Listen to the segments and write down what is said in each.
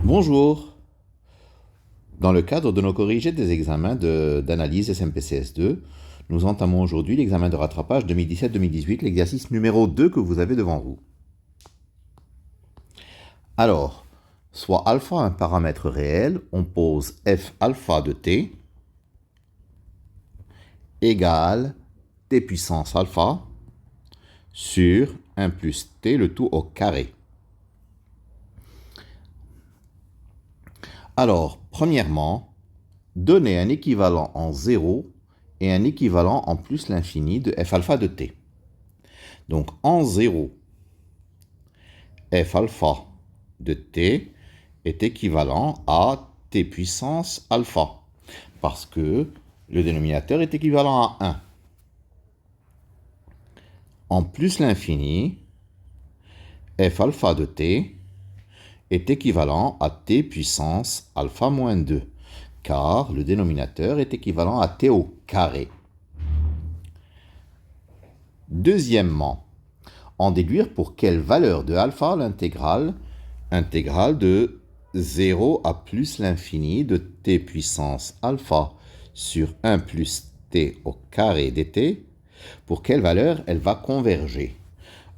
Bonjour. Dans le cadre de nos corrigés des examens d'analyse SMPCS2, nous entamons aujourd'hui l'examen de rattrapage 2017-2018, l'exercice numéro 2 que vous avez devant vous. Alors, soit alpha un paramètre réel, on pose f alpha de t égale t puissance alpha sur 1 plus t, le tout au carré. Alors, premièrement, donner un équivalent en 0 et un équivalent en plus l'infini de f alpha de t. Donc, en 0, f alpha de t est équivalent à t puissance alpha, parce que le dénominateur est équivalent à 1. En plus l'infini, f alpha de t est équivalent à t puissance alpha moins 2, car le dénominateur est équivalent à t au carré. Deuxièmement, en déduire pour quelle valeur de alpha l'intégrale de 0 à plus l'infini de t puissance alpha sur 1 plus t au carré dt, pour quelle valeur elle va converger.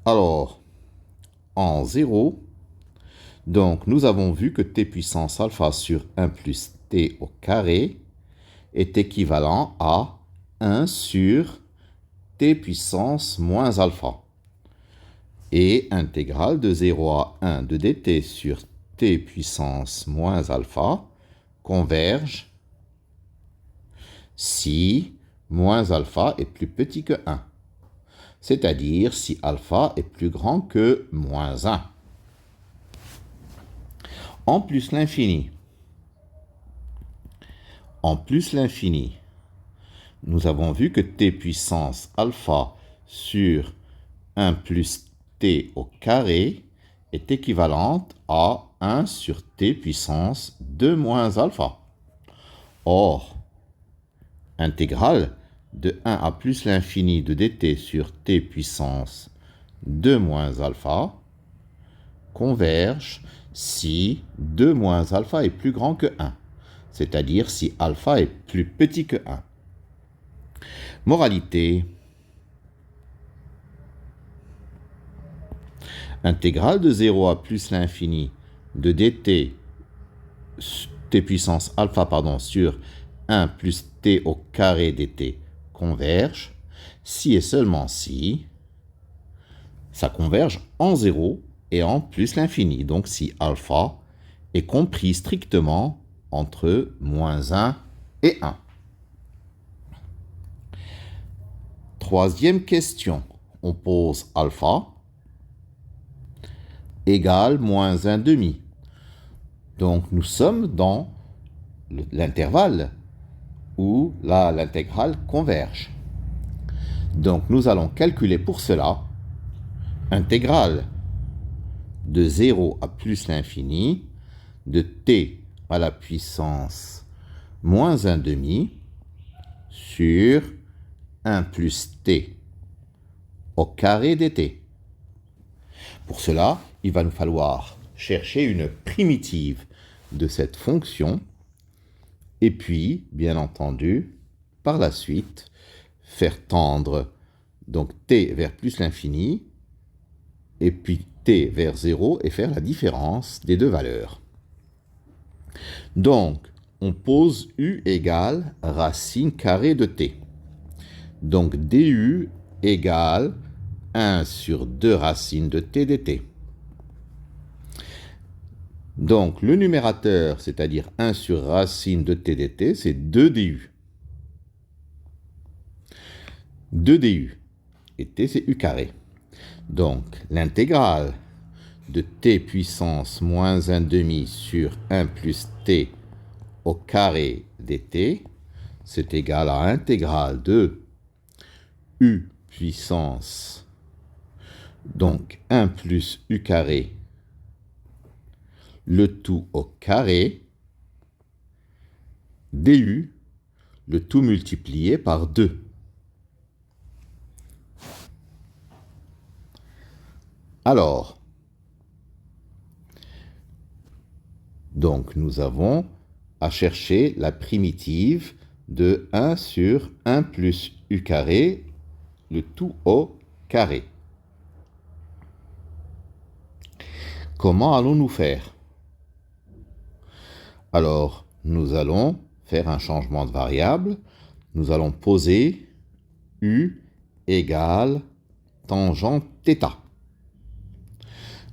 Alors, en 0, donc nous avons vu que t puissance alpha sur 1 plus t au carré est équivalent à 1 sur t puissance moins alpha. Et intégrale de 0 à 1 de dt sur t puissance moins alpha converge si moins alpha est plus petit que 1, c'est-à-dire si alpha est plus grand que moins 1. En plus l'infini. En plus l'infini, nous avons vu que t puissance alpha sur 1 plus t au carré est équivalente à 1 sur t puissance 2 moins alpha. Or, intégrale de 1 à plus l'infini de dt sur t puissance 2 moins alpha converge si 2 moins alpha est plus grand que 1, c'est-à-dire si alpha est plus petit que 1. Moralité. Intégrale de 0 à plus l'infini de dt t puissance alpha sur 1 plus t au carré dt converge si et seulement si ça converge en 0 et en plus l'infini. Donc si alpha est compris strictement entre moins 1 et 1. Troisième question. On pose alpha égale moins 1 demi. Donc nous sommes dans l'intervalle où l'intégrale converge. Donc nous allons calculer pour cela intégrale de 0 à plus l'infini de t à la puissance moins 1 demi sur 1 plus t au carré dt. Pour cela, il va nous falloir chercher une primitive de cette fonction et puis, bien entendu, par la suite, faire tendre donc t vers plus l'infini et puis t vers 0 et faire la différence des deux valeurs. Donc, on pose u égale racine carrée de t. Donc, du égale 1 sur 2 racines de t dt. Donc, le numérateur, c'est-à-dire 1 sur racine de t dt, c'est 2 du. 2 du. Et t, c'est u carré. Donc, l'intégrale de t puissance moins 1 demi sur 1 plus t au carré dt, c'est égal à intégrale de u puissance, donc 1 plus u carré, le tout au carré, du, le tout multiplié par 2. Alors, Donc, nous avons à chercher la primitive de 1 sur 1 plus u carré, le tout au carré. Comment allons-nous faire? Alors, nous allons faire un changement de variable. Nous allons poser u égale tangente θ.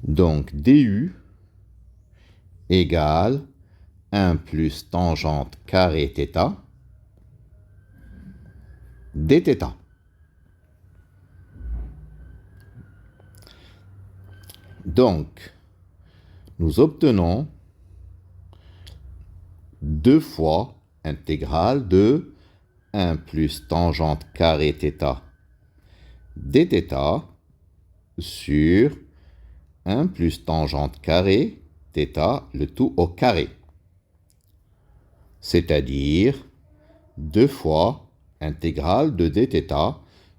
Donc, du égale 1 plus tangente carré θ dθ. Donc, nous obtenons 2 fois intégrale de 1 plus tangente carré θ dθ sur 1 plus tangente carré θ, le tout au carré. C'est-à-dire 2 fois intégrale de dθ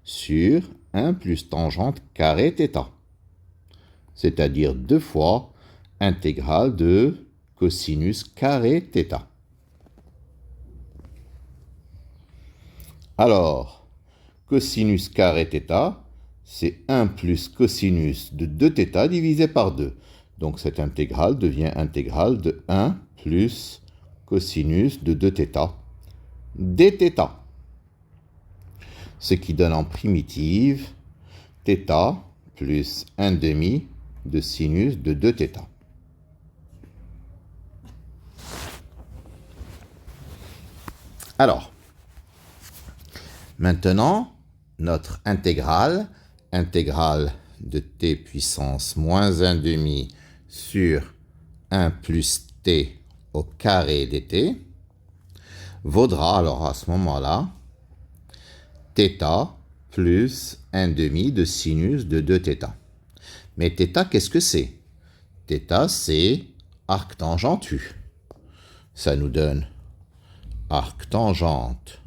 sur 1 plus tangente carré θ. C'est-à-dire 2 fois intégrale de cosinus carré θ. Alors, cosinus carré θ, c'est 1 plus cosinus de 2θ divisé par 2. Donc cette intégrale devient intégrale de 1 plus cosinus de 2θ dθ. Ce qui donne en primitive θ plus 1 demi de sinus de 2θ. Alors, maintenant, notre intégrale de t puissance moins 1 demi sur 1 plus t au carré dt vaudra alors à ce moment-là θ plus 1 demi de sinus de 2θ. Mais θ, qu'est-ce que c'est? θ, c'est arc tangente u. Ça nous donne arc tangente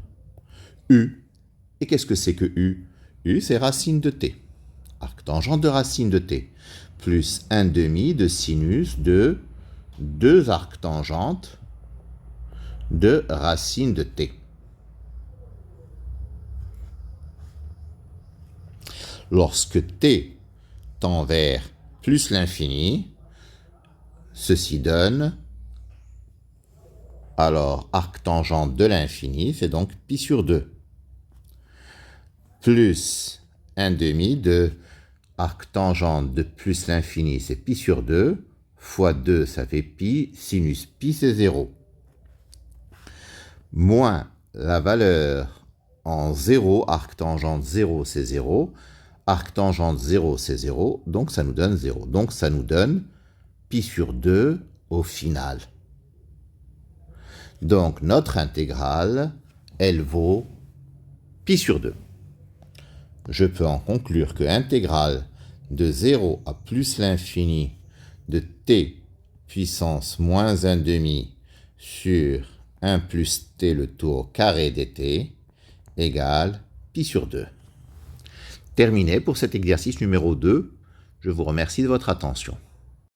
u. Et qu'est-ce que c'est que u? U, c'est racine de t. Arc tangente de racine de t. Plus 1 demi de sinus de 2 arcs tangentes de racine de t. Lorsque t tend vers plus l'infini, ceci donne alors arc tangente de l'infini, c'est donc pi sur 2. Plus 1 demi de arc tangente de plus l'infini, c'est pi sur 2, fois 2, ça fait pi, sinus pi, c'est 0. Moins la valeur en 0, arc tangente 0, c'est 0. Arc tangente 0, c'est 0, donc ça nous donne 0. Donc ça nous donne pi sur 2 au final. Donc notre intégrale, elle vaut pi sur 2. Je peux en conclure que intégrale de 0 à plus l'infini de t puissance moins 1 demi sur 1 plus t le tout au carré dt égale pi sur 2. Terminé pour cet exercice numéro 2. Je vous remercie de votre attention.